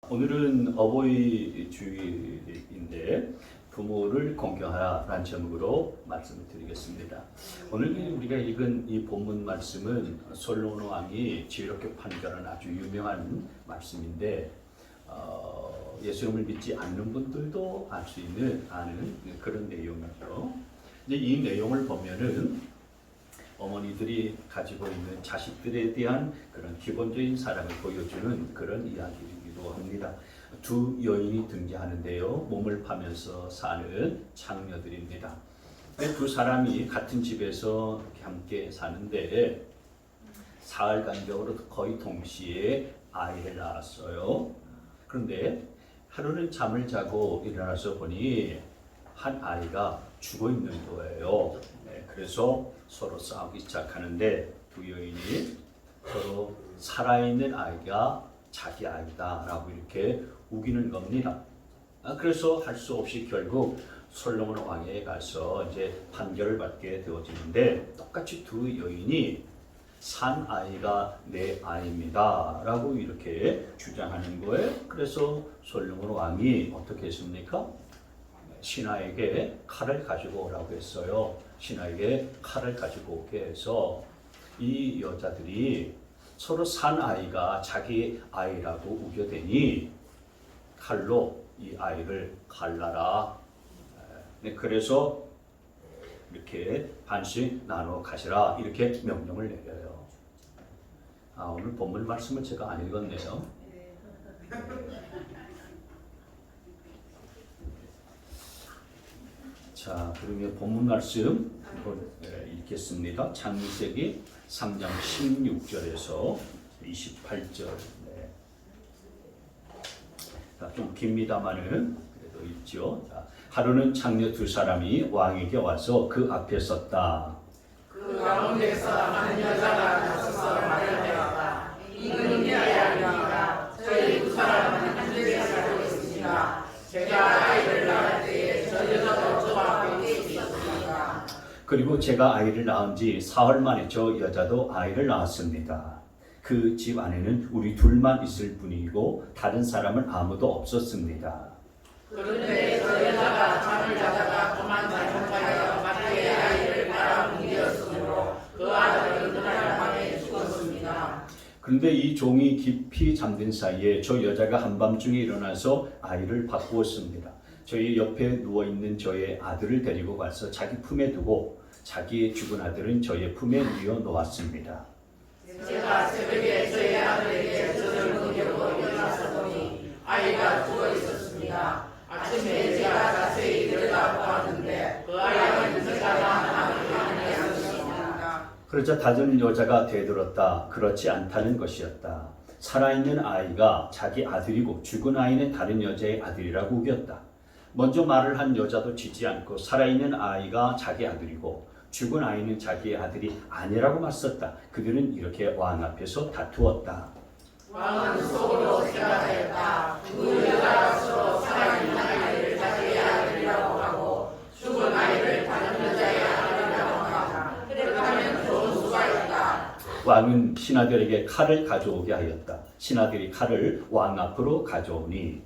오늘은 어버이 주일인데 부모를 공경하라라는 제목으로 말씀을 드리겠습니다. 오늘 우리가 읽은 이 본문 말씀은 솔로몬 왕이 지혜롭게 판결한 아주 유명한 말씀인데 예수님을 믿지 않는 분들도 알 수 있는 아는 그런 내용이죠. 이제 이 내용을 보면은 어머니들이 가지고 있는 자식들에 대한 그런 기본적인 사랑을 보여주는 그런 이야기이기도 합니다. 두 여인이 등장하는데요. 몸을 파면서 사는 창녀들입니다. 두 사람이 같은 집에서 함께 사는데 사흘 간격으로 거의 동시에 아이를 낳았어요. 그런데 하루는 잠을 자고 일어나서 보니 한 아이가 죽어 있는 거예요. 그래서 서로 싸우기 시작하는데 두 여인이 서로 살아있는 아이가 자기 아이다라고 이렇게 우기는 겁니다. 그래서 할 수 없이 결국 솔로몬 왕에 가서 이제 판결을 받게 되어지는데 똑같이 두 여인이 산 아이가 내 아이입니다라고 이렇게 주장하는 거예요. 그래서 솔로몬 왕이 어떻게 했습니까? 신하에게 칼을 가지고 오라고 했어요. 신하에게 칼을 가지고 오게 해서 이 여자들이 서로 산 아이가 자기 아이라고 우겨대니 칼로 이 아이를 갈라라. 그래서 이렇게 반씩 나눠 가시라 이렇게 명령을 내려요. 오늘 본문 말씀을 제가 안 읽었네요. 자, 그러면 본문 말씀 한번 읽겠습니다. 창세기 3장 16절에서 28절. 좀 깁니다만은 그래도 읽죠. 자, 하루는 창녀 두 사람이 왕에게 와서 그 앞에 섰다. 그 가운데서 한 여자가 나서서 말하였다. 이는 내 아이입니다. 저희 두 사람은 한 집에 살고 있습니다. 제가 아이를 낳을 때에 저 여자도 저와 함께 있었습니다. 그리고 제가 아이를 낳은 지 사흘 만에 저 여자도 아이를 낳았습니다. 그 집 안에는 우리 둘만 있을 뿐이고 다른 사람은 아무도 없었습니다. 그런데 저 여자가 잠을 자다가 그만 잘못하여 마트에 아이를 빨아뭉개었으므로 그 아들은 그날 밤에 죽었습니다. 그런데 이 종이 깊이 잠든 사이에 저 여자가 한밤중에 일어나서 아이를 바꾸었습니다. 저희 옆에 누워있는 저의 아들을 데리고 가서 자기 품에 두고 자기의 죽은 아들은 저의 품에 누워 놓았습니다. 제가 새벽에 저희 아들에게 젖을 먹이려고 일어나서 보니 아이가 죽어 있었습니다. 아침에 제가 자세히 들여다보았는데 그 아이는 제가 낳은 아들이 아니었습니다. 그러자 다른 여자가 되들었다. 그렇지 않다는 것이었다. 살아있는 아이가 자기 아들이고 죽은 아이는 다른 여자의 아들이라고 우겼다. 먼저 말을 한 여자도 지지 않고 살아있는 아이가 자기 아들이고 죽은 아이는 자기의 아들이 아니라고 맞섰다. 그들은 이렇게 왕 앞에서 다투었다. 왕은 속으로 생각하였다. 두 여자가 서로 살아있는 아이를 자기의 아들이라고 하고 죽은 아이를 다른 여자의 아들이라고 하다. 그렇다면 좋은 수가 있다. 왕은 신하들에게 칼을 가져오게 하였다. 신하들이 칼을 왕 앞으로 가져오니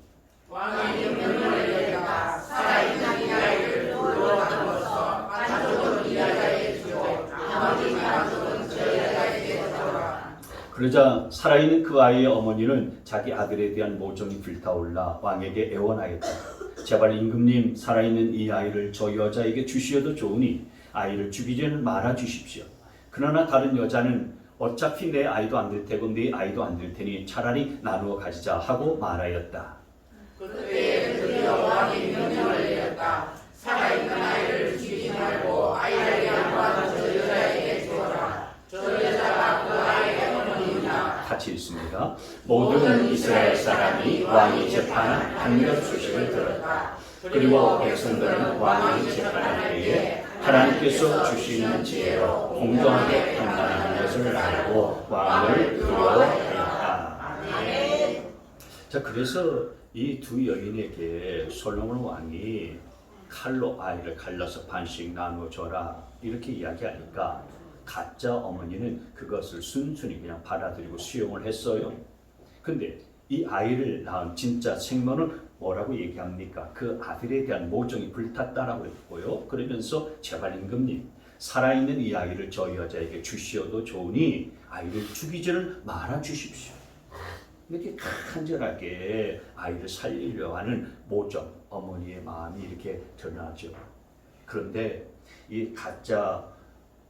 왕이 명령을 내렸다. 살아있는 이 아이를 돌로 나누어서 반쪽은 이 여자에게 주고 나머지 반쪽은 저 여자에게 주어라. 그러자 살아있는 그 아이의 어머니는 자기 아들에 대한 모정이 불타올라 왕에게 애원하였다. 제발 임금님 살아있는 이 아이를 저 여자에게 주시어도 좋으니 아이를 죽이지는 말아 주십시오. 그러나 다른 여자는 어차피 내 아이도 안 될 테고 네 아이도 안 될 테니 차라리 나누어 가지자 하고 말하였다. 그때 드디어 왕이 명령을 내렸다. 살아있는 아이를 죽이지 말고 아이를 양보하는 저 여자에게 주어라. 저 여자가 그 아이의 어머니이다. 같이 읽습니다. 모든 이스라엘 사람이 왕이 재판한 판결 소식을 들었다. 그리고 백성들은 왕이 재판할 때에 하나님께서 주시는 지혜로 공정하게 판단하는 것을 알고 왕을 두려워하였다. 자, 그래서 이 두 여인에게 솔로몬 왕이 칼로 아이를 갈라서 반씩 나눠줘라 이렇게 이야기하니까 가짜 어머니는 그것을 순순히 그냥 받아들이고 수용을 했어요. 근데 이 아이를 낳은 진짜 생모는 뭐라고 얘기합니까? 그 아들에 대한 모정이 불탔다라고 했고요. 그러면서 제발 임금님, 살아있는 이 아이를 저 여자에게 주시어도 좋으니 아이를 죽이지는 말아 주십시오. 이렇게 간절하게 아이를 살리려 하는 모정, 어머니의 마음이 이렇게 드러나죠. 그런데 이 가짜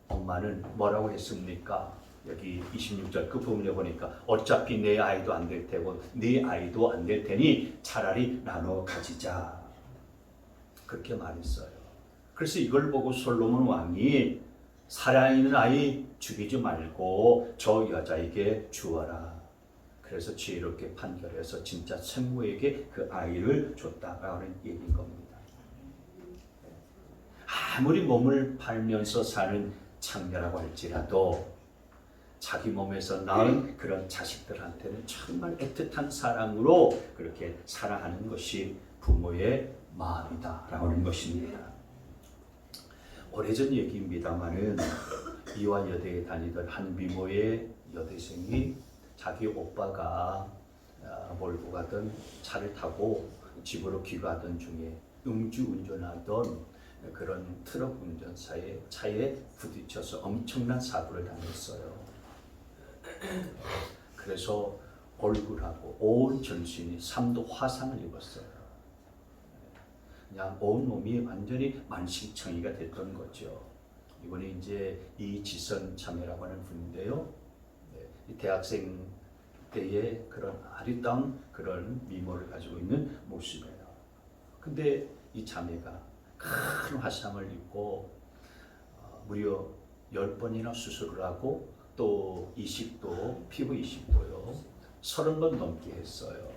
엄마는 뭐라고 했습니까? 여기 26절 그 부분에 보니까 어차피 내 아이도 안 될 테고 네 아이도 안 될 테니 차라리 나눠 가지자. 그렇게 말했어요. 그래서 이걸 보고 솔로몬 왕이 살아있는 아이 죽이지 말고 저 여자에게 주어라. 그래서 지혜롭게 판결해서 진짜 생모에게 그 아이를 줬다라는 얘기인 겁니다. 아무리 몸을 팔면서 사는 장녀라고 할지라도 자기 몸에서 낳은 그런 자식들한테는 정말 애틋한 사랑으로 그렇게 사랑하는 것이 부모의 마음이다라고 하는 것입니다. 오래전 얘기입니다만은 이화 여대에 다니던 한 미모의 여대생이 자기 오빠가 몰고 가던 차를 타고 집으로 귀가하던 중에 음주운전하던 그런 트럭 운전사의 차에 부딪혀서 엄청난 사고를 당했어요. 그래서 얼굴하고 온 전신이 3도 화상을 입었어요. 그냥 온 몸이 완전히 만신창이가 됐던 거죠. 이번에 이제 이지선 자매라고 하는 분인데요. 이 대학생 때의 그런 아리따운 그런 미모를 가지고 있는 모습이에요. 근데 이 자매가 큰 화상을 입고 무려 10번이나 수술을 하고 또 이식도, 피부 이식도요 30번 넘게 했어요.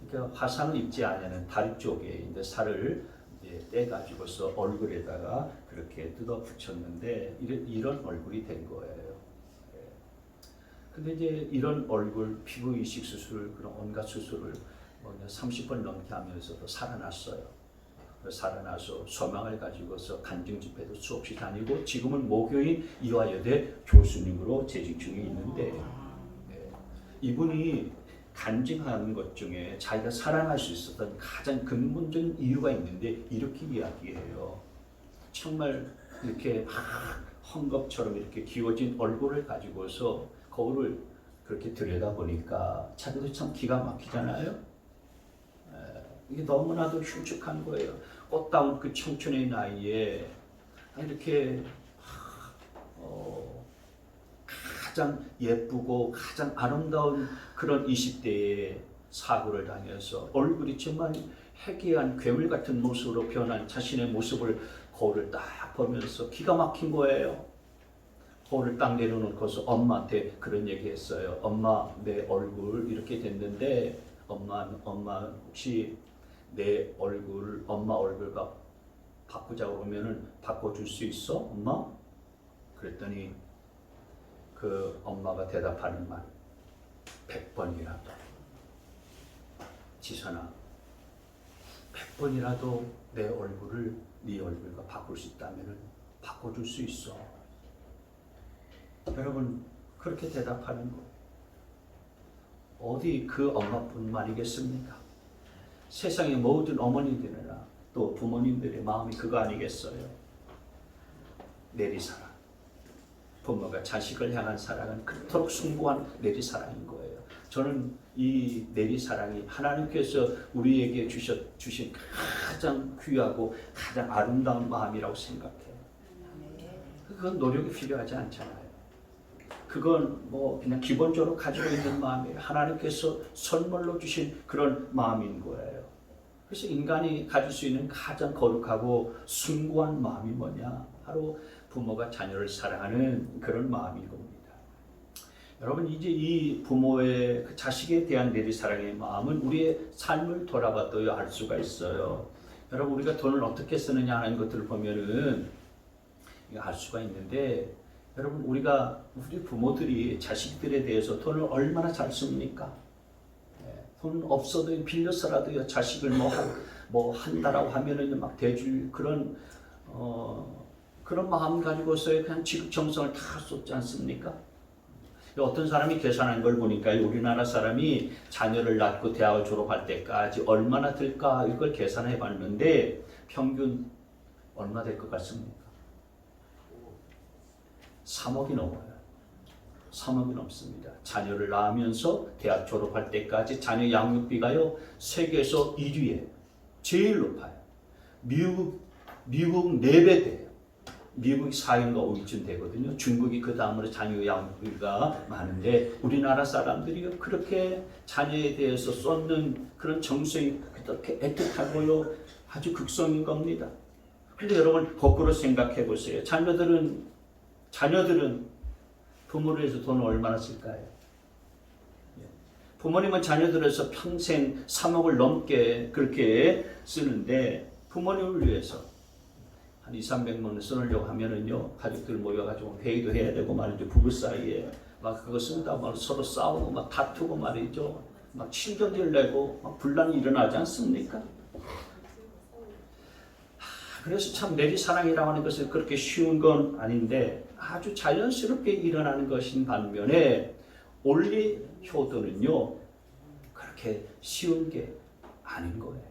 그러니까 화상을 입지 않으면 다리 쪽에 이제 살을 이제 떼가지고서 얼굴에다가 그렇게 뜯어 붙였는데 이런 얼굴이 된 거예요. 근데 이제 이런 얼굴, 피부 이식 수술, 그런 온갖 수술을 30번 넘게 하면서도 살아났어요. 살아나서 소망을 가지고서 간증 집회도 수없이 다니고 지금은 모교인 이화여대 교수님으로 재직 중에 있는데 이분이 간증하는 것 중에 자기가 살아날 수 있었던 가장 근본적인 이유가 있는데 이렇게 이야기해요. 정말 이렇게 헝겊처럼 이렇게 기워진 얼굴을 가지고서 거울을 그렇게 들여다보니까 자기도 참 기가 막히잖아요. 이게 너무나도 흉측한 거예요. 꽃다운 그 청춘의 나이에 이렇게 가장 예쁘고 가장 아름다운 그런 20대의 사고를 당해서 얼굴이 정말 해괴한 괴물 같은 모습으로 변한 자신의 모습을 거울을 딱 보면서 기가 막힌 거예요. 거울을 딱 내려놓고서 엄마한테 그런 얘기했어요. 엄마, 내 얼굴 이렇게 됐는데 엄마 혹시 내 얼굴, 엄마 얼굴과 바꾸자고 하면은 바꿔줄 수 있어, 엄마? 그랬더니 그 엄마가 대답하는 말, 100번이라도 지선아, 100번이라도 내 얼굴을 네 얼굴과 바꿀 수 있다면은 바꿔줄 수 있어. 여러분 그렇게 대답하는 거 어디 그 엄마뿐만이겠습니까? 세상의 모든 어머니들이나 또 부모님들의 마음이 그거 아니겠어요? 내리사랑. 부모가 자식을 향한 사랑은 그토록 숭고한 내리사랑인 거예요. 저는 이 내리사랑이 하나님께서 우리에게 주신 가장 귀하고 가장 아름다운 마음이라고 생각해요. 그건 노력이 필요하지 않잖아요. 그건 뭐 그냥 기본적으로 가지고 있는 마음이에요. 하나님께서 선물로 주신 그런 마음인 거예요. 그래서 인간이 가질 수 있는 가장 거룩하고 숭고한 마음이 뭐냐? 바로 부모가 자녀를 사랑하는 그런 마음인 겁니다. 여러분 이제 이 부모의 그 자식에 대한 내리사랑의 마음은 우리의 삶을 돌아봐도 알 수가 있어요. 여러분 우리가 돈을 어떻게 쓰느냐 하는 것들을 보면은 알 수가 있는데 여러분 우리 부모들이 자식들에 대해서 돈을 얼마나 잘 씁니까? 돈 없어도 빌려서라도 자식을 뭐 한다라고 하면은 막 대줄 그런 마음 가지고서의 그냥 지극정성을 다 쏟지 않습니까? 어떤 사람이 계산한 걸 보니까 우리나라 사람이 자녀를 낳고 대학을 졸업할 때까지 얼마나 들까 이걸 계산해 봤는데 평균 얼마 될 것 같습니까? 3억이 넘어요. 3억이 넘습니다. 자녀를 낳으면서 대학 졸업할 때까지 자녀 양육비가요 세계에서 1위에 제일 높아요. 미국 4배 돼요. 미국이 4위인가 5위쯤 되거든요. 중국이 그 다음으로 자녀 양육비가 많은데 우리나라 사람들이 그렇게 자녀에 대해서 쏟는 그런 정성이 그렇게 애틋하고요 아주 극성인 겁니다. 근데 여러분 거꾸로 생각해 보세요. 자녀들은 부모를 위해서 돈을 얼마나 쓸까요? 부모님은 자녀들에서 평생 3억을 넘게 그렇게 쓰는데 부모님을 위해서 한 200~300만 원 쓰려고 하면은요 가족들 모여가지고 회의도 해야 되고 말이죠. 부부 사이에 막 그거 쓴다고 막 서로 싸우고 막 다투고 말이죠. 막 친전들 내고 막 분란이 일어나지 않습니까? 그래서 참 내리사랑이라고 하는 것은 그렇게 쉬운 건 아닌데 아주 자연스럽게 일어나는 것인 반면에 올리 효도는요 그렇게 쉬운 게 아닌 거예요.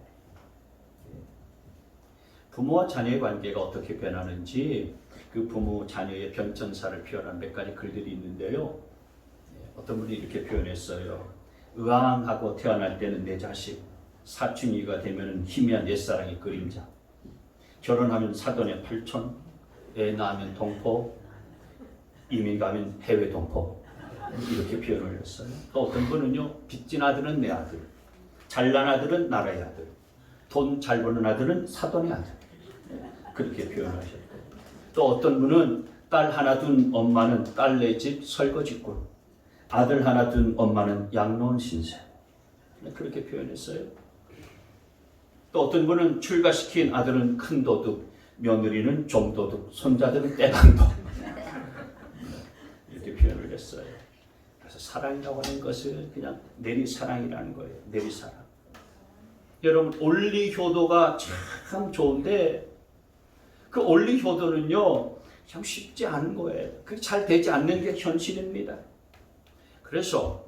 부모와 자녀의 관계가 어떻게 변하는지 그 부모 자녀의 변천사를 표현한 몇 가지 글들이 있는데요. 어떤 분이 이렇게 표현했어요. 의왕하고 태어날 때는 내 자식, 사춘기가 되면 희미한 옛사랑의 그림자, 결혼하면 사돈의 팔촌, 애 낳으면 동포, 이민 가면 해외 동포 이렇게 표현을 했어요. 또 어떤 분은요 빚진 아들은 내 아들, 잘난 아들은 나라의 아들, 돈 잘 버는 아들은 사돈의 아들 그렇게 표현하셨고 또 어떤 분은 딸 하나 둔 엄마는 딸네 집 설거지꾼, 아들 하나 둔 엄마는 양로원 신세 그렇게 표현했어요. 또 어떤 분은 출가시킨 아들은 큰 도둑, 며느리는 좀도둑, 손자들은 떼방도 이렇게 표현을 했어요. 그래서 사랑이라고 하는 것은 그냥 내리사랑이라는 거예요. 내리사랑. 여러분 올리효도가 참 좋은데 그 올리효도는요 참 쉽지 않은 거예요. 그게 잘 되지 않는 게 현실입니다. 그래서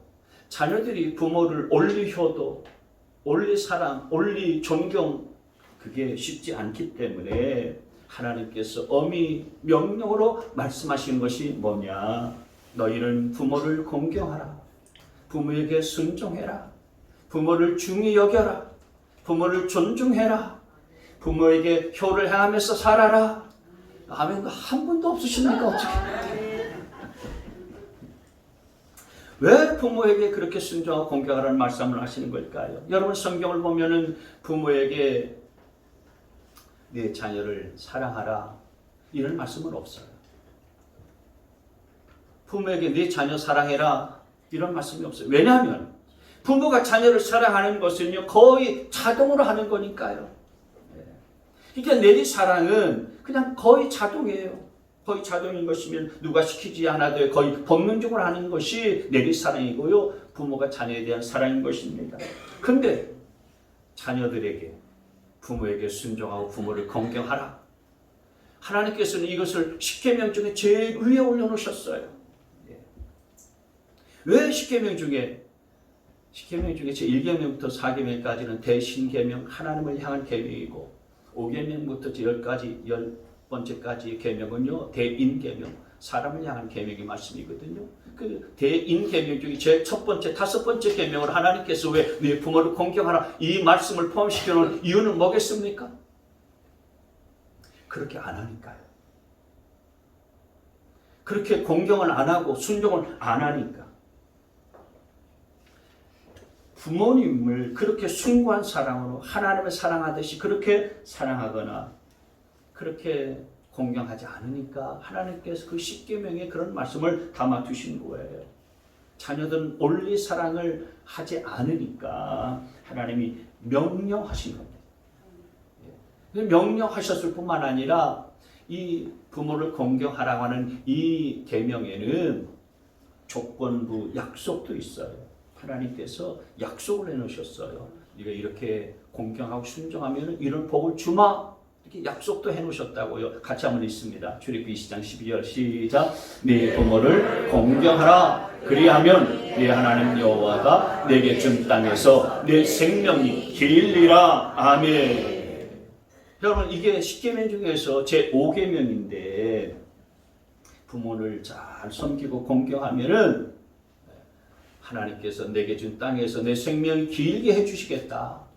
자녀들이 부모를 올리효도, 올리사랑, 올리존경 그게 쉽지 않기 때문에 하나님께서 엄히 명령으로 말씀하신 것이 뭐냐? 너희는 부모를 공경하라. 부모에게 순종해라. 부모를 중히 여겨라. 부모를 존중해라. 부모에게 효를 행하면서 살아라. 아멘. 한 분도 없으십니까? 어떻게? 왜 부모에게 그렇게 순종하고 공경하라는 말씀을 하시는 걸까요? 여러분 성경을 보면은 부모에게 내 자녀를 사랑하라 이런 말씀은 없어요. 부모에게 내 자녀 사랑해라 이런 말씀이 없어요. 왜냐하면 부모가 자녀를 사랑하는 것은요 거의 자동으로 하는 거니까요. 그러니까 내리사랑은 그냥 거의 자동이에요. 거의 자동인 것이면 누가 시키지 않아도 거의 본능적으로 하는 것이 내리사랑이고요. 부모가 자녀에 대한 사랑인 것입니다. 근데 자녀들에게 부모에게 순종하고 부모를 공경하라. 하나님께서는 이것을 십계명 중에 제일 위에 올려놓으셨어요. 왜 십계명 중에 제 1계명부터 4계명까지는 대신계명 하나님을 향한 계명이고 5계명부터 10번째까지의 계명은요 대인계명 사람을 향한 계명의 말씀이거든요. 그 대인계명 중에 제일 첫 번째, 5번째 계명을 하나님께서 왜 네 부모를 공경하라 이 말씀을 포함시켜 놓은 이유는 뭐겠습니까? 그렇게 안 하니까요. 그렇게 공경을 안 하고 순종을 안 하니까. 부모님을 그렇게 숭고한 사랑으로 하나님을 사랑하듯이 그렇게 사랑하거나 그렇게 공경하지 않으니까 하나님께서 그 십계명에 그런 말씀을 담아 두신 거예요. 자녀들은 올리 사랑을 하지 않으니까 하나님이 명령하신 겁니다. 명령하셨을 뿐만 아니라 이 부모를 공경하라고 하는 이 계명에는 조건부 약속도 있어요. 하나님께서 약속을 해놓으셨어요. 네가 이렇게 공경하고 순종하면 이런 복을 주마. 이렇게 약속도 해놓으셨다고요. 같이 한번 읽습니다. 출애굽기 20장 12절 시작. 네 부모를 공경하라. 그리하면 네 하나님 여호와가 내게 준 땅에서 내 생명이 길리라. 아멘. 여러분 이게 10계명 중에서 제 5계명인데 부모를 잘 섬기고 공경하면은 하나님께서 내게 준 땅에서 내 생명이 길게 해주시겠다.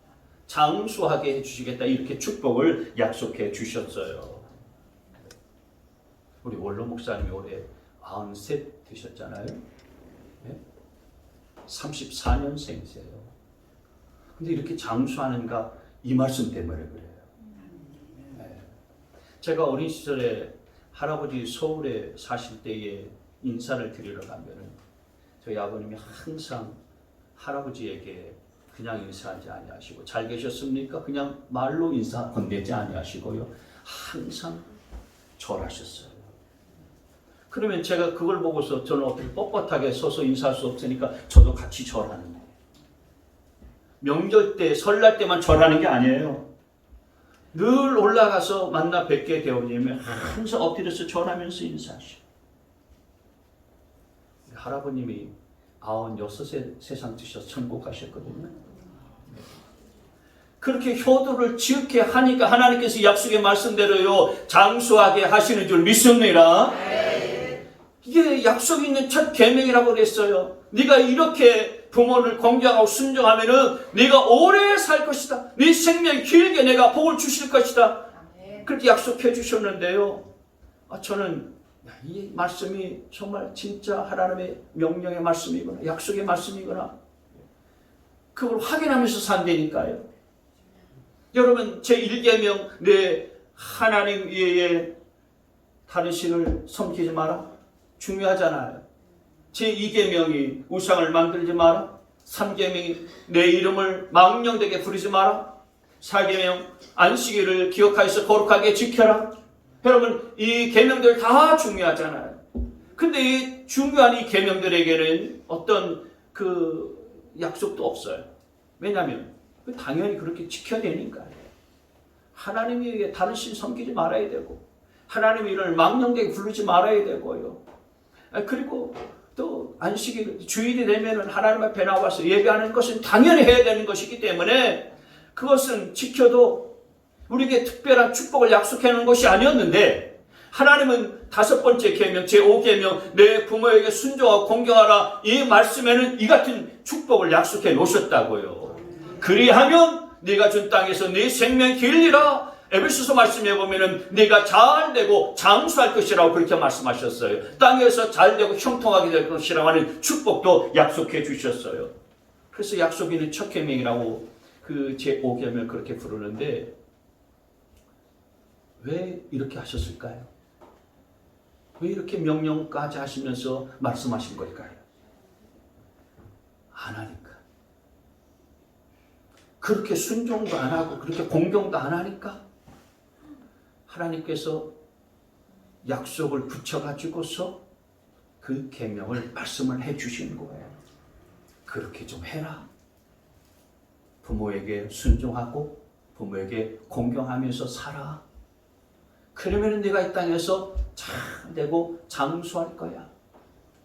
장수하게 해주시겠다. 이렇게 축복을 약속해 주셨어요. 우리 원로 목사님이 올해 93 되셨잖아요. 네? 34년생이세요. 근데 이렇게 장수하는가 이 말씀 때문에 그래요. 네. 제가 어린 시절에 할아버지 서울에 사실 때에 인사를 드리러 가면은 저희 아버님이 항상 할아버지에게 그냥 인사하지 아니하시고 잘 계셨습니까? 그냥 말로 인사 건네지 아니하시고요. 항상 절하셨어요. 그러면 제가 그걸 보고서 저는 어떻게 뻣뻣하게 서서 인사할 수 없으니까 저도 같이 절하는 거예요. 명절 때, 설날 때만 절하는 게 아니에요. 늘 올라가서 만나 뵙게 되오면 항상 엎드려서 절하면서 인사하시고. 할아버님이 96세 세상 뜨셔서 천국 가셨거든요. 그렇게 효도를 지극히 하니까 하나님께서 약속의 말씀대로요 장수하게 하시는 줄 믿습니다. 이게 약속 있는 첫 계명이라고 그랬어요. 네가 이렇게 부모를 공경하고 순종하면은 네가 오래 살 것이다. 네 생명 길게 내가 복을 주실 것이다. 그렇게 약속해 주셨는데요. 저는 이 말씀이 정말 진짜 하나님의 명령의 말씀이구나, 약속의 말씀이구나. 그걸 확인하면서 산다니까요. 여러분 제1계명 내 하나님 외에 다른 신을 섬기지 마라. 중요하잖아요. 제2계명이 우상을 만들지 마라. 3계명이 내 이름을 망령되게 부르지 마라. 4계명 안식일을 기억하여서 거룩하게 지켜라. 여러분 이 계명들 다 중요하잖아요. 근데 이 중요한 이 계명들에게는 어떤 그 약속도 없어요. 왜냐하면 당연히 그렇게 지켜야 되니까요. 하나님에게 다른 신 섬기지 말아야 되고 하나님의 이름을 망령되게 부르지 말아야 되고요. 그리고 또 안식일 주일이 되면은 하나님 앞에 나와서 예배하는 것은 당연히 해야 되는 것이기 때문에 그것은 지켜도 우리에게 특별한 축복을 약속해 놓은 것이 아니었는데 하나님은 5번째 계명 제5계명 내 부모에게 순종하고 공경하라 이 말씀에는 이 같은 축복을 약속해 놓으셨다고요. 그리하면 네가 준 땅에서 네 생명이 길리라. 에베소서 말씀해 보면은 네가 잘 되고 장수할 것이라고 그렇게 말씀하셨어요. 땅에서 잘 되고 형통하게 될 것이라고 하는 축복도 약속해 주셨어요. 그래서 약속 있는 첫 계명이라고 그 제5계명을 그렇게 부르는데 왜 이렇게 하셨을까요? 왜 이렇게 명령까지 하시면서 말씀하신 걸까요? 안 하니까. 그렇게 순종도 안 하고 그렇게 공경도 안 하니까 하나님께서 약속을 붙여가지고서 그 계명을 말씀을 해주시는 거예요. 그렇게 좀 해라. 부모에게 순종하고 부모에게 공경하면서 살아. 그러면 네가 이 땅에서 잘 되고 장수할 거야.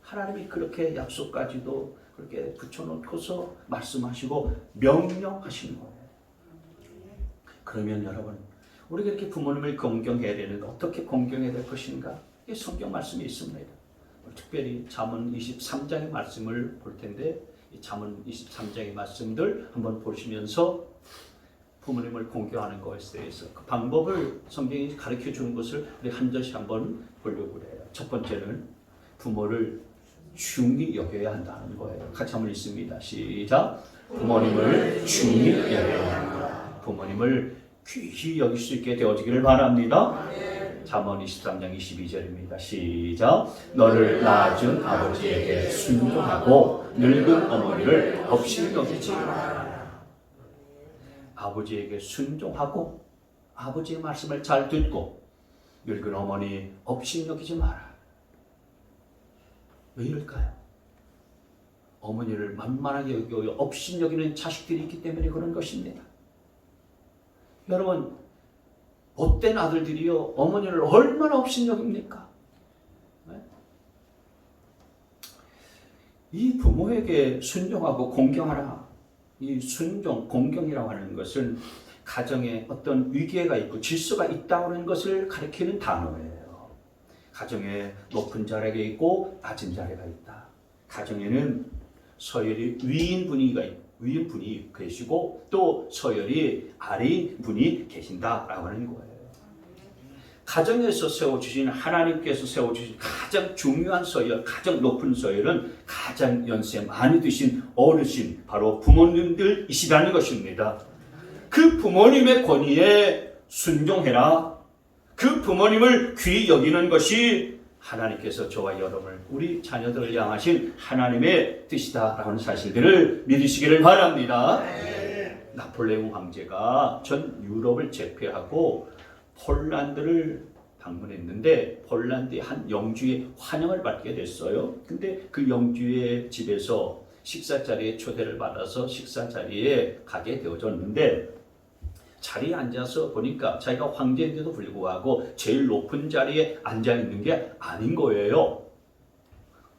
하나님이 그렇게 약속까지도 그렇게 붙여놓고서 말씀하시고 명령하시는 거예요. 그러면 여러분 우리가 이렇게 부모님을 공경해야 되는데 어떻게 공경해야 될 것인가? 이 성경 말씀이 있습니다. 특별히 잠언 23장의 말씀을 볼 텐데 이 잠언 23장의 말씀들 한번 보시면서 부모님을 공경하는 것에 대해서 그 방법을 성경이 가르쳐 주는 것을 우리 한 절씩 한번 보려고 해요. 첫 번째는 부모를 중히 여겨야 한다는 거예요. 같이 한번 읽습니다. 시작. 부모님을 중히 여겨야 한다. 부모님을 귀히 여길 수 있게 되어지기를 바랍니다. 잠언 23장 22절입니다. 시작. 너를 낳아준 아버지에게 순종하고 늙은 어머니를 없이 여기지 마라. 아버지에게 순종하고 아버지의 말씀을 잘 듣고 늙은 어머니 없이 여기지 마라. 왜 이럴까요? 어머니를 만만하게 여기고 없이 여기는 자식들이 있기 때문에 그런 것입니다. 여러분 못된 아들들이요 어머니를 얼마나 업신여깁니까? 네? 이 부모에게 순종하고 공경하라. 이 순종, 공경이라고 하는 것은 가정에 어떤 위계가 있고 질서가 있다는 것을 가리키는 단어예요. 가정에 높은 자리가 있고 낮은 자리가 있다. 가정에는 서열이 위인 분이 계시고 또 서열이 아래인 분이 계신다라고 하는 거예요. 가정에서 세워주신 하나님께서 세워주신 가장 중요한 서열, 가장 높은 서열은 가장 연세 많이 드신 어르신, 바로 부모님들이시라는 것입니다. 그 부모님의 권위에 순종해라. 그 부모님을 귀히 여기는 것이 하나님께서 저와 여러분을, 우리 자녀들을 향하신 하나님의 뜻이다라는 사실들을 믿으시기를 바랍니다. 나폴레옹 황제가 전 유럽을 제패하고 폴란드를 방문했는데 폴란드의 한 영주의 환영을 받게 됐어요. 근데 그 영주의 집에서 식사 자리에 초대를 받아서 식사 자리에 가게 되어졌는데 자리에 앉아서 보니까 자기가 황제인데도 불구하고 제일 높은 자리에 앉아 있는 게 아닌 거예요.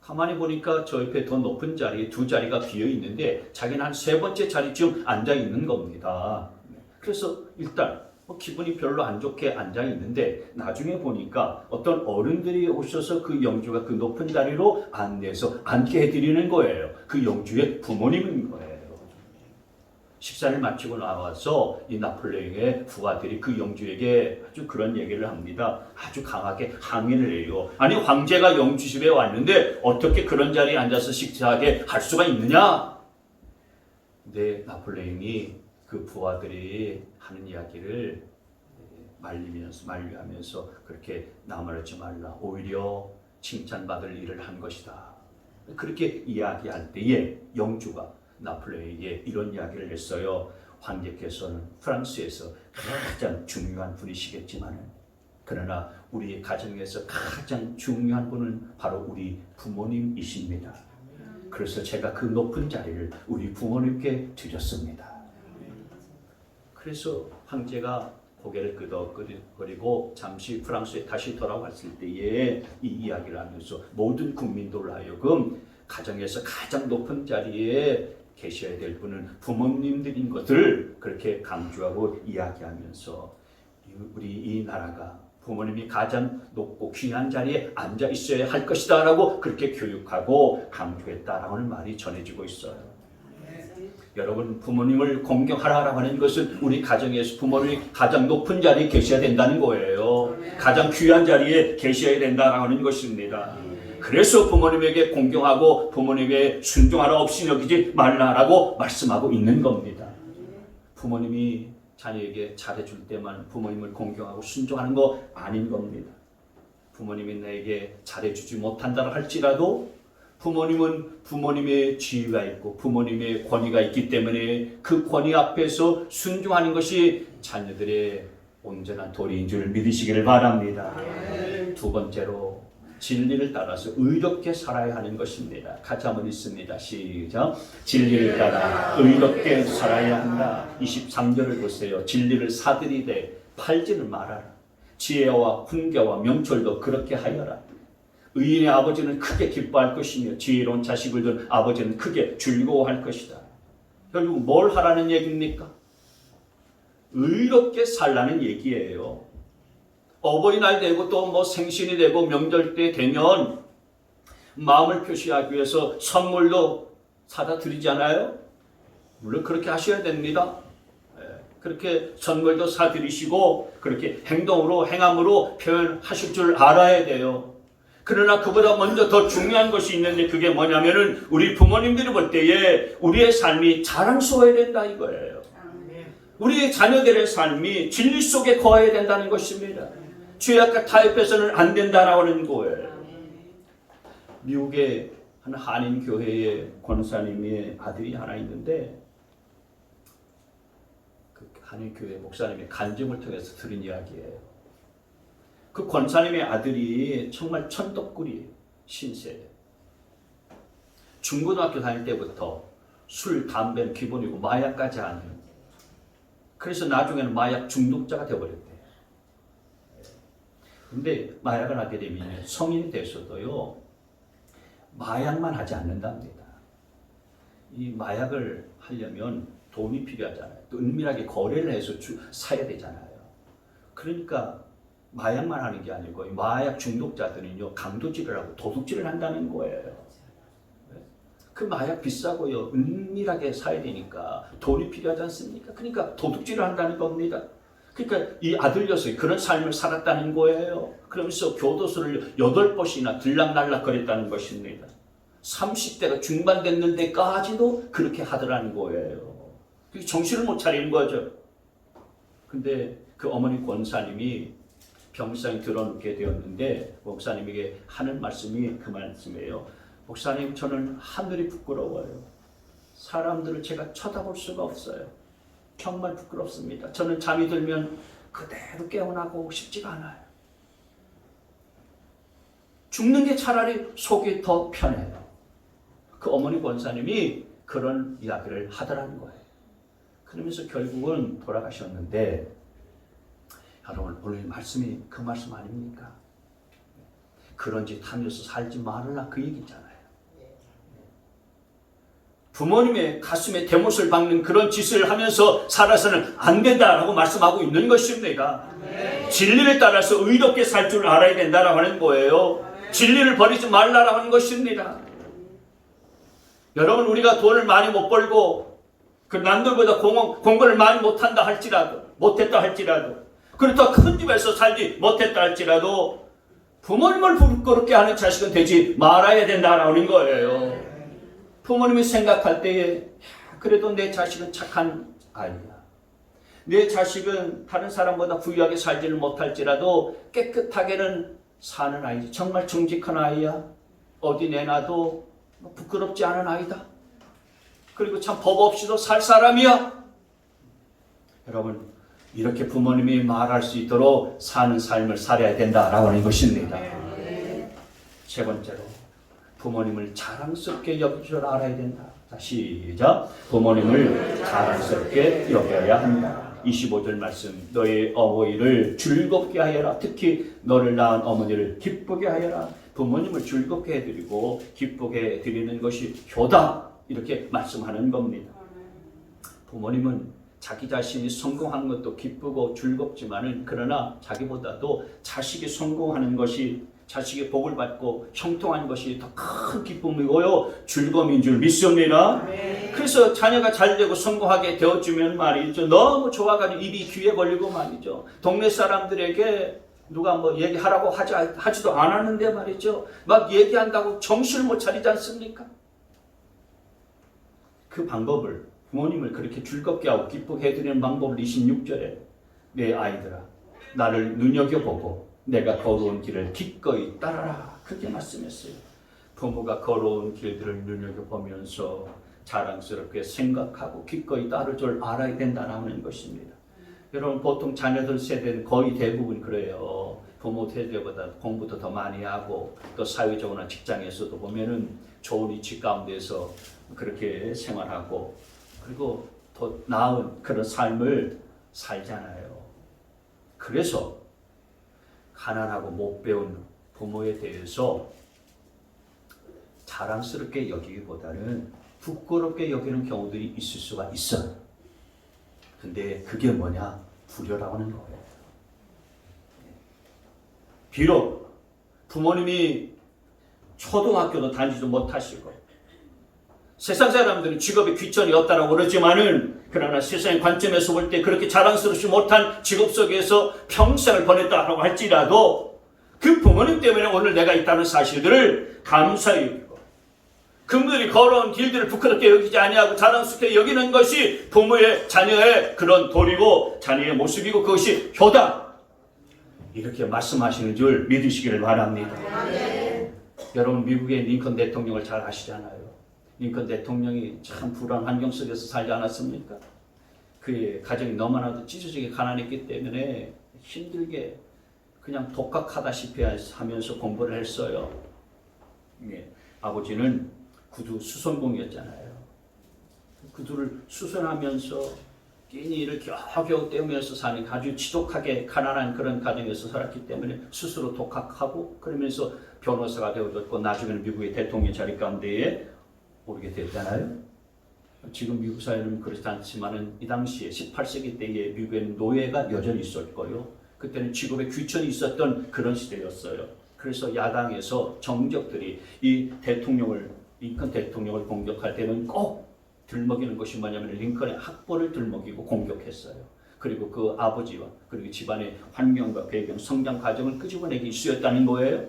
가만히 보니까 저 옆에 더 높은 자리에 두 자리가 비어 있는데 자기는 한 세 번째 자리쯤 앉아 있는 겁니다. 그래서 일단 기분이 별로 안 좋게 앉아 있는데 나중에 보니까 어떤 어른들이 오셔서 그 영주가 그 높은 자리로 안내해서 앉게 해드리는 거예요. 그 영주의 부모님인 거예요. 식사를 마치고 나와서 이 나폴레옹의 부하들이 그 영주에게 아주 그런 얘기를 합니다. 아주 강하게 항의를 해요. 아니 황제가 영주집에 왔는데 어떻게 그런 자리에 앉아서 식사하게 할 수가 있느냐? 근데 나폴레옹이 그 부하들이 하는 이야기를 만류하면서 그렇게 나무라지 말라. 오히려 칭찬받을 일을 한 것이다. 그렇게 이야기할 때에 영주가 나폴레옹에게 이런 이야기를 했어요. 황제께서는 프랑스에서 가장 중요한 분이시겠지만 그러나 우리 가정에서 가장 중요한 분은 바로 우리 부모님이십니다. 그래서 제가 그 높은 자리를 우리 부모님께 드렸습니다. 그래서 황제가 고개를 끄덕거리고 잠시 프랑스에 다시 돌아왔을 때에 이 이야기를 하면서 모든 국민들로 하여금 가정에서 가장 높은 자리에 계셔야 될 분은 부모님들인 것을 그렇게 강조하고 이야기하면서 우리 이 나라가 부모님이 가장 높고 귀한 자리에 앉아 있어야 할 것이다 라고 그렇게 교육하고 강조했다라고 하는 말이 전해지고 있어요. 여러분, 부모님을 공경하라고 하는 것은 우리 가정에서 부모님이 가장 높은 자리에 계셔야 된다는 거예요. 가장 귀한 자리에 계셔야 된다라고 하는 것입니다. 그래서 부모님에게 공경하고 부모님에게 순종하라 없이 여기지 말라라고 말씀하고 있는 겁니다. 부모님이 자녀에게 잘해줄 때만 부모님을 공경하고 순종하는 거 아닌 겁니다. 부모님이 나에게 잘해주지 못한다 할지라도 부모님은 부모님의 지위가 있고 부모님의 권위가 있기 때문에 그 권위 앞에서 순종하는 것이 자녀들의 온전한 도리인 줄 믿으시기를 바랍니다. 두 번째로 진리를 따라서 의롭게 살아야 하는 것입니다. 같이 한번 읽습니다. 시작. 진리를 따라 의롭게 살아야 한다. 23절을 보세요. 진리를 사들이되 팔지는 말아라. 지혜와 훈계와 명철도 그렇게 하여라. 의인의 아버지는 크게 기뻐할 것이며 지혜로운 자식을 둔 아버지는 크게 즐거워할 것이다. 결국 뭘 하라는 얘기입니까? 의롭게 살라는 얘기예요. 어버이날 되고 또 뭐 생신이 되고 명절 때 되면 마음을 표시하기 위해서 선물도 사다 드리잖아요. 물론 그렇게 하셔야 됩니다. 그렇게 선물도 사드리시고 그렇게 행함으로 표현하실 줄 알아야 돼요. 그러나 그보다 먼저 더 중요한 것이 있는데 그게 뭐냐면은 우리 부모님들이 볼 때에 우리의 삶이 자랑스러워야 된다 이거예요. 우리의 자녀들의 삶이 진리 속에 거해야 된다는 것입니다. 죄악과 타협해서는 안 된다라고 하는 거예요. 미국의 한 한인 교회의 권사님의 아들이 하나 있는데 그 한인 교회 목사님의 간증을 통해서 들은 이야기예요. 그 권사님의 아들이 정말 천덕꾸리 신세. 중고등학교 다닐 때부터 술, 담배는 기본이고 마약까지 하는. 그래서 나중에는 마약 중독자가 되어버렸대요. 근데 마약을 하게 되면 성인이 됐어도요, 마약만 하지 않는답니다. 이 마약을 하려면 돈이 필요하잖아요. 또 은밀하게 거래를 해서 사야 되잖아요. 그러니까 마약만 하는 게 아니고 이 마약 중독자들은요, 강도질을 하고 도둑질을 한다는 거예요. 그 마약 비싸고요, 은밀하게 사야 되니까 돈이 필요하지 않습니까? 그러니까 도둑질을 한다는 겁니다. 그러니까 이 아들 녀석이 그런 삶을 살았다는 거예요. 그러면서 교도소를 8번씩이나 들락날락 거렸다는 것입니다. 30대가 중반 됐는데까지도 그렇게 하더라는 거예요. 정신을 못 차리는 거죠. 근데 그 어머니 권사님이 병상에 들어눕게 되었는데 목사님에게 하는 말씀이 그 말씀이에요. 목사님, 저는 하늘이 부끄러워요. 사람들을 제가 쳐다볼 수가 없어요. 정말 부끄럽습니다. 저는 잠이 들면 그대로 깨어나고 싶지가 않아요. 죽는 게 차라리 속이 더 편해요. 그 어머니 권사님이 그런 이야기를 하더라는 거예요. 그러면서 결국은 돌아가셨는데, 여러분, 오늘 말씀이 그 말씀 아닙니까? 그런 짓 하면서 살지 말라, 그 얘기잖아요. 부모님의 가슴에 대못을 박는 그런 짓을 하면서 살아서는 안 된다라고 말씀하고 있는 것입니다. 진리를 따라서 의롭게 살 줄 알아야 된다라고 하는 거예요. 진리를 버리지 말라라고 하는 것입니다. 여러분, 우리가 돈을 많이 못 벌고 그 남들보다 공부를 많이 못했다 할지라도 그렇다고 큰 집에서 살지 못했다 할지라도 부모님을 부끄럽게 하는 자식은 되지 말아야 된다라고 하는 거예요. 부모님이 생각할 때에 그래도 내 자식은 착한 아이야. 내 자식은 다른 사람보다 부유하게 살지는 못할지라도 깨끗하게는 사는 아이지. 정말 정직한 아이야. 어디 내놔도 부끄럽지 않은 아이다. 그리고 참 법 없이도 살 사람이야. 여러분, 이렇게 부모님이 말할 수 있도록 사는 삶을 살아야 된다라고 하는 것입니다. 세 번째로, 부모님을 자랑스럽게 여길 줄 알아야 된다. 자, 시작. 부모님을 자랑스럽게 여겨야 한다. 25절 말씀. 너의 어머니를 즐겁게 하여라. 특히 너를 낳은 어머니를 기쁘게 하여라. 부모님을 즐겁게 해드리고 기쁘게 해드리는 것이 효다. 이렇게 말씀하는 겁니다. 부모님은 자기 자신이 성공한 것도 기쁘고 즐겁지만은, 그러나 자기보다도 자식이 성공하는 것이, 자식의 복을 받고 형통한 것이 더 큰 기쁨이고요, 즐거움인 줄 믿습니다. 그래서 자녀가 잘되고 성공하게 되어주면 말이죠, 너무 좋아가지고 입이 귀에 걸리고 말이죠, 동네 사람들에게 누가 뭐 얘기하라고 하지도 않았는데 말이죠, 막 얘기한다고 정신을 못 차리지 않습니까? 그 방법을, 부모님을 그렇게 즐겁게 하고 기쁘게 해드리는 방법을 26절에 내 아이들아, 나를 눈여겨보고 내가 걸어온 길을 기꺼이 따라라, 그렇게 말씀했어요. 부모가 걸어온 길들을 눈여겨보면서 자랑스럽게 생각하고 기꺼이 따를 줄 알아야 된다는 것입니다. 여러분, 보통 자녀들 세대는 거의 대부분 그래요. 부모 세대보다 공부도 더 많이 하고 또 사회적으로나 직장에서도 보면은 좋은 위치 가운데서 그렇게 생활하고 그리고 더 나은 그런 삶을 살잖아요. 그래서 가난하고 못 배운 부모에 대해서 자랑스럽게 여기기보다는 부끄럽게 여기는 경우들이 있을 수가 있어요. 근데 그게 뭐냐? 불효라고 하는 거예요. 비록 부모님이 초등학교도 다니지도 못하시고 세상 사람들은 직업에 귀천이 없다라고 그러지만은, 그러나 세상의 관점에서 볼 때 그렇게 자랑스럽지 못한 직업 속에서 평생을 보냈다라고 할지라도 그 부모님 때문에 오늘 내가 있다는 사실들을 감사히 여기고 그분들이 걸어온 길들을 부끄럽게 여기지 아니하고 자랑스럽게 여기는 것이 부모의 자녀의 그런 도리고 자녀의 모습이고 그것이 효다, 이렇게 말씀하시는 줄 믿으시기를 바랍니다. 여러분, 미국의 링컨 대통령을 잘 아시잖아요. 링컨 대통령이 참 불안한 환경 속에서 살지 않았습니까? 그의 가정이 너무나도 찢어지게 가난했기 때문에 힘들게 그냥 독학하다시피 하면서 공부를 했어요. 예, 아버지는 구두 수선공이었잖아요. 구두를 수선하면서 끼니를 겨우겨우 때우면서 사는 아주 지독하게 가난한 그런 가정에서 살았기 때문에 스스로 독학하고 그러면서 변호사가 되어졌고 나중에는 미국의 대통령 자리 가운데에 오르게 됐잖아요. 지금 미국 사회는 그렇지 않지만은 이 당시에 18세기 때에 미국에는 노예가 여전히 있었고요. 그때는 직업의 귀천이 있었던 그런 시대였어요. 그래서 야당에서 정적들이 이 대통령을 링컨 대통령을 공격할 때는 꼭 들먹이는 것이 뭐냐면 링컨의 학벌을 들먹이고 공격했어요. 그리고 그 아버지와 그리고 집안의 환경과 배경, 성장 과정을 끄집어내기 이슈였다는 거예요.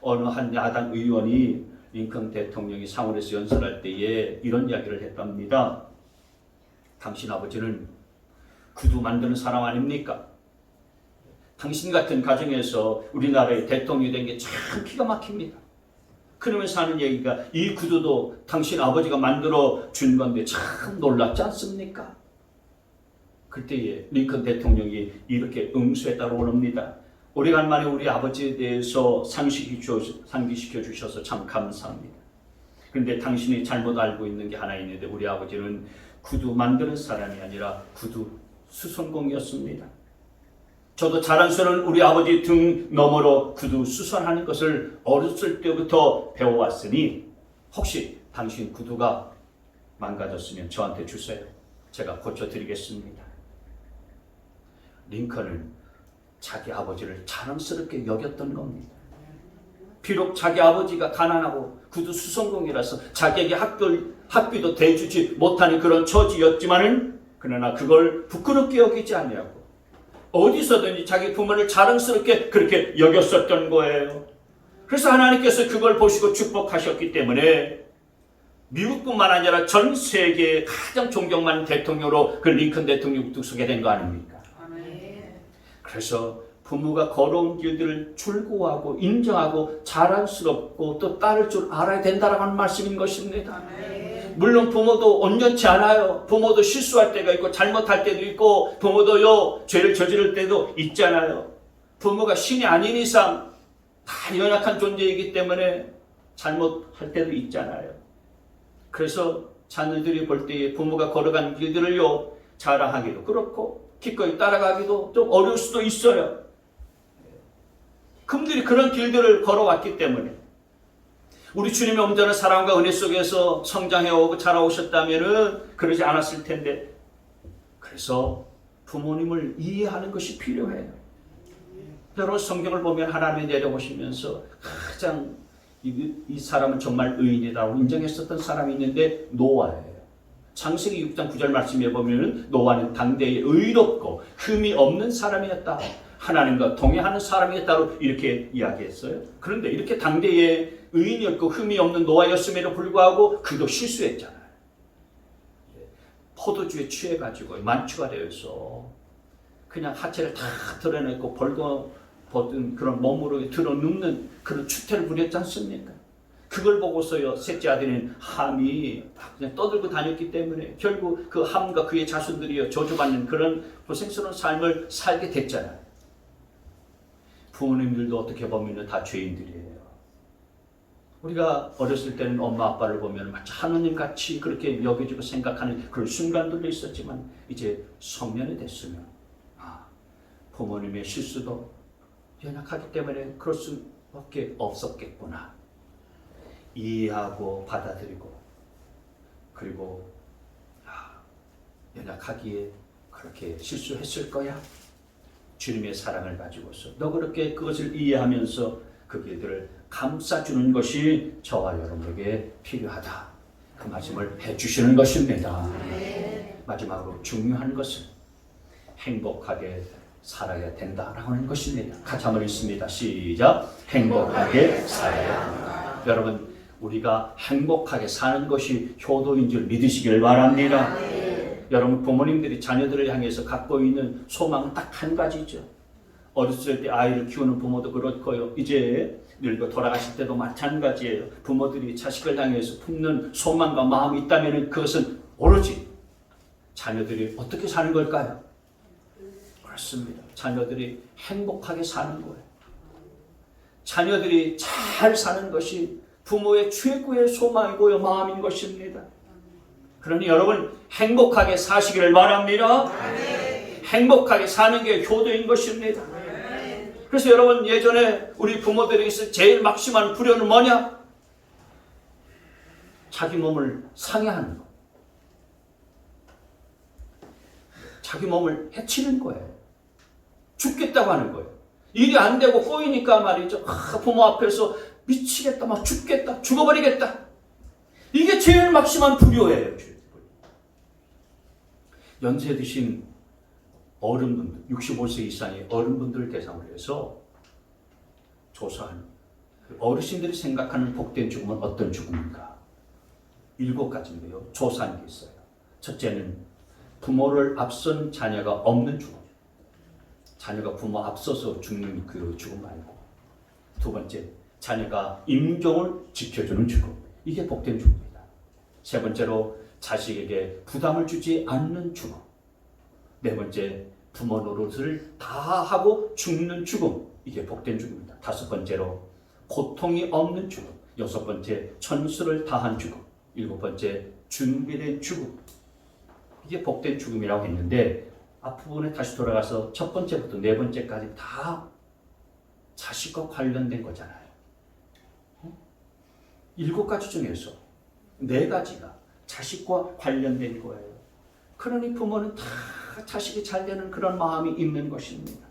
어느 한 야당 의원이 링컨 대통령이 상원에서 연설할 때에 이런 이야기를 했답니다. 당신 아버지는 구두 만드는 사람 아닙니까? 당신 같은 가정에서 우리나라의 대통령이 된 게 참 기가 막힙니다. 그러면서 하는 얘기가 이 구두도 당신 아버지가 만들어 준 건데 참 놀랍지 않습니까? 그때에 링컨 대통령이 이렇게 응수했다고 합니다. 오래간만에 우리 아버지에 대해서 상기시켜 주셔서 참 감사합니다. 그런데 당신이 잘못 알고 있는 게 하나 있는데 우리 아버지는 구두 만드는 사람이 아니라 구두 수선공이었습니다. 저도 자랑스러운 우리 아버지 등 너머로 구두 수선하는 것을 어렸을 때부터 배워왔으니 혹시 당신 구두가 망가졌으면 저한테 주세요. 제가 고쳐드리겠습니다. 링컨은 자기 아버지를 자랑스럽게 여겼던 겁니다. 비록 자기 아버지가 가난하고 구두 수선공이라서 자기에게 학비도 대주지 못하는 그런 처지였지만은 그러나 그걸 부끄럽게 여기지 아니하고 어디서든지 자기 부모를 자랑스럽게 그렇게 여겼었던 거예요. 그래서 하나님께서 그걸 보시고 축복하셨기 때문에 미국뿐만 아니라 전 세계의 가장 존경받는 대통령으로 그 링컨 대통령이 우뚝서게 된 거 아닙니까? 그래서 부모가 걸어온 길들을 출고하고 인정하고 자랑스럽고 또 따를 줄 알아야 된다라고 하는 말씀인 것입니다. 물론 부모도 온전치 않아요. 부모도 실수할 때가 있고 잘못할 때도 있고 부모도요 죄를 저지를 때도 있잖아요. 부모가 신이 아닌 이상 다 연약한 존재이기 때문에 잘못할 때도 있잖아요. 그래서 자녀들이 볼 때에 부모가 걸어간 길들을요 자랑하기도 그렇고 기꺼이 따라가기도 좀 어려울 수도 있어요. 그분들이 그런 길들을 걸어왔기 때문에 우리 주님의 온전한 사랑과 은혜 속에서 성장해오고 자라오셨다면 그러지 않았을 텐데 그래서 부모님을 이해하는 것이 필요해요. 여러분 성경을 보면 하나님이 내려오시면서 가장 이 사람은 정말 의인이라고 인정했었던 사람이 있는데 노아예요. 창세기 6장 9절 말씀에 보면 노아는 당대에 의롭고 흠이 없는 사람이었다. 하나님과 동행하는 사람이었다고 이렇게 이야기했어요. 그런데 이렇게 당대에 의인이었고 흠이 없는 노아였음에도 불구하고 그도 실수했잖아요. 포도주에 취해가지고 만취가 되어서 그냥 하체를 다 드러내고 벌거벗은 그런 몸으로 드러눕는 그런 추태를 부렸지 않습니까? 그걸 보고서요 셋째 아들인 함이 그냥 떠들고 다녔기 때문에 결국 그 함과 그의 자손들이 저주받는 그런 고생스러운 삶을 살게 됐잖아요. 부모님들도 어떻게 보면 다 죄인들이에요. 우리가 어렸을 때는 엄마 아빠를 보면 마치 하느님같이 그렇게 여겨지고 생각하는 그런 순간들도 있었지만 이제 성년이 됐으면 부모님의 실수도 연약하기 때문에 그럴 수밖에 없었겠구나. 이해하고 받아들이고 그리고 연약하기에 그렇게 실수했을 거야. 주님의 사랑을 가지고서 너 그렇게 그것을 이해하면서 그 길들을 감싸주는 것이 저와 여러분에게 필요하다. 그 말씀을 해주시는 것입니다. 마지막으로 중요한 것은 행복하게 살아야 된다라고 하는 것입니다. 같이 한번 읽습니다. 시작. 행복하게 살아야 한다. 여러분 우리가 행복하게 사는 것이 효도인 줄 믿으시길 바랍니다. 여러분 부모님들이 자녀들을 향해서 갖고 있는 소망은 딱 한 가지죠. 어렸을 때 아이를 키우는 부모도 그렇고요. 이제 늙어 돌아가실 때도 마찬가지예요. 부모들이 자식을 향해서 품는 소망과 마음이 있다면 그것은 오로지 자녀들이 어떻게 사는 걸까요? 그렇습니다. 자녀들이 행복하게 사는 거예요. 자녀들이 잘 사는 것이 부모의 최고의 소망이고요 마음인 것입니다. 그러니 여러분 행복하게 사시기를 바랍니다. 행복하게 사는 게 효도인 것입니다. 그래서 여러분 예전에 우리 부모들에게서 제일 막심한 불효는 뭐냐? 자기 몸을 상해하는 거. 자기 몸을 해치는 거예요. 죽겠다고 하는 거예요. 일이 안 되고 꼬이니까 말이죠. 부모 앞에서 미치겠다, 막 죽겠다, 죽어버리겠다. 이게 제일 막심한 불효예요. 연세 드신 어른분들, 65세 이상의 어른분들을 대상으로 해서 조사한 어르신들이 생각하는 복된 죽음은 어떤 죽음인가? 7가지인데요. 조사한 게 있어요. 첫째는 부모를 앞선 자녀가 없는 죽음. 자녀가 부모 앞서서 죽는 그 죽음 말고. 두 번째, 자녀가 임종을 지켜주는 죽음. 이게 복된 죽음입니다. 세 번째로 자식에게 부담을 주지 않는 죽음. 네 번째, 부모 노릇을 다 하고 죽는 죽음. 이게 복된 죽음입니다. 다섯 번째로 고통이 없는 죽음. 여섯 번째, 천수를 다한 죽음. 일곱 번째, 준비된 죽음. 이게 복된 죽음이라고 했는데 앞부분에 다시 돌아가서 첫 번째부터 네 번째까지 다 자식과 관련된 거잖아요. 7가지 중에서 4가지가 자식과 관련된 거예요. 그러니 부모는 다 자식이 잘 되는 그런 마음이 있는 것입니다.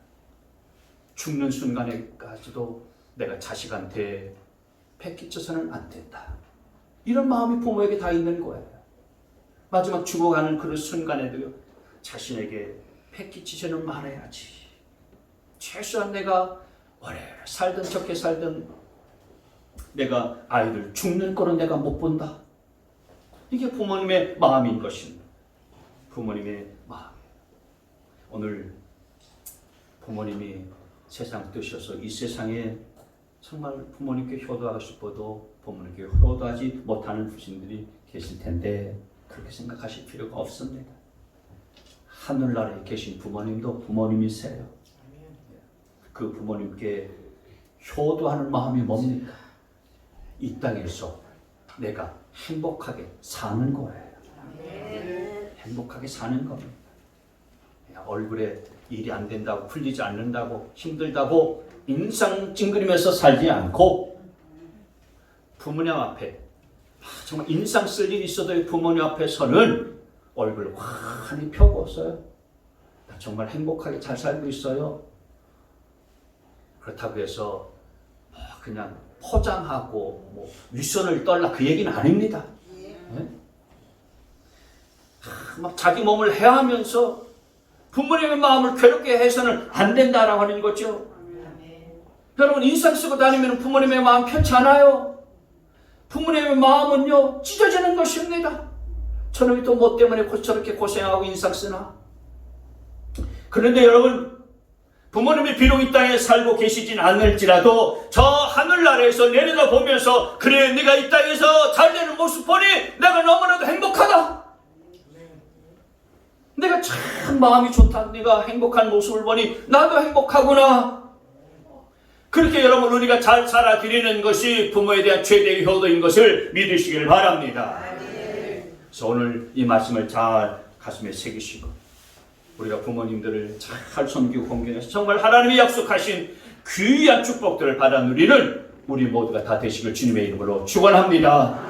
죽는 순간에까지도 내가 자식한테 패끼쳐서는 안 된다. 이런 마음이 부모에게 다 있는 거예요. 마지막 죽어가는 그 순간에도요. 자신에게 패끼치지는 말아야지. 최소한 내가 오래 살든 적게 살든 내가 아이들 죽는 거는 내가 못 본다. 이게 부모님의 마음인 것입니다. 부모님의 마음. 오늘 부모님이 세상 뜨셔서 이 세상에 정말 부모님께 효도하고 싶어도 부모님께 효도하지 못하는 부신들이 계실 텐데 그렇게 생각하실 필요가 없습니다. 하늘나라에 계신 부모님도 부모님이세요. 그 부모님께 효도하는 마음이 뭡니까? 이 땅에서 내가 행복하게 사는 거예요. 행복하게 사는 겁니다. 얼굴에 일이 안 된다고 풀리지 않는다고 힘들다고 인상 찡그리면서 살지 않고 부모님 앞에 정말 인상 쓸 일이 있어도 부모님 앞에서는 얼굴 환히 펴고 써요. 나 정말 행복하게 잘 살고 있어요. 그렇다고 해서 그냥 포장하고 뭐 윗선을 떨라 그 얘기는 아닙니다. 네? 막 자기 몸을 해하면서 부모님의 마음을 괴롭게 해서는 안 된다라고 하는 거죠. 여러분 인상 쓰고 다니면 부모님의 마음 편치 않아요. 부모님의 마음은요 찢어지는 것입니다. 저놈이 또 뭐 때문에 저렇게 고생하고 인상 쓰나. 그런데 여러분 부모님이 비록 이 땅에 살고 계시진 않을지라도 저 하늘나라에서 내려다보면서 그래 네가 이 땅에서 잘되는 모습 보니 내가 너무나도 행복하다. 내가 참 마음이 좋다. 네가 행복한 모습을 보니 나도 행복하구나. 그렇게 여러분 우리가 잘 살아드리는 것이 부모에 대한 최대의 효도인 것을 믿으시길 바랍니다. 그래서 오늘 이 말씀을 잘 가슴에 새기시고 우리가 부모님들을 잘 섬기고 공경해서 정말 하나님이 약속하신 귀한 축복들을 받아 누리는 우리 모두가 다 되시길 주님의 이름으로 축원합니다.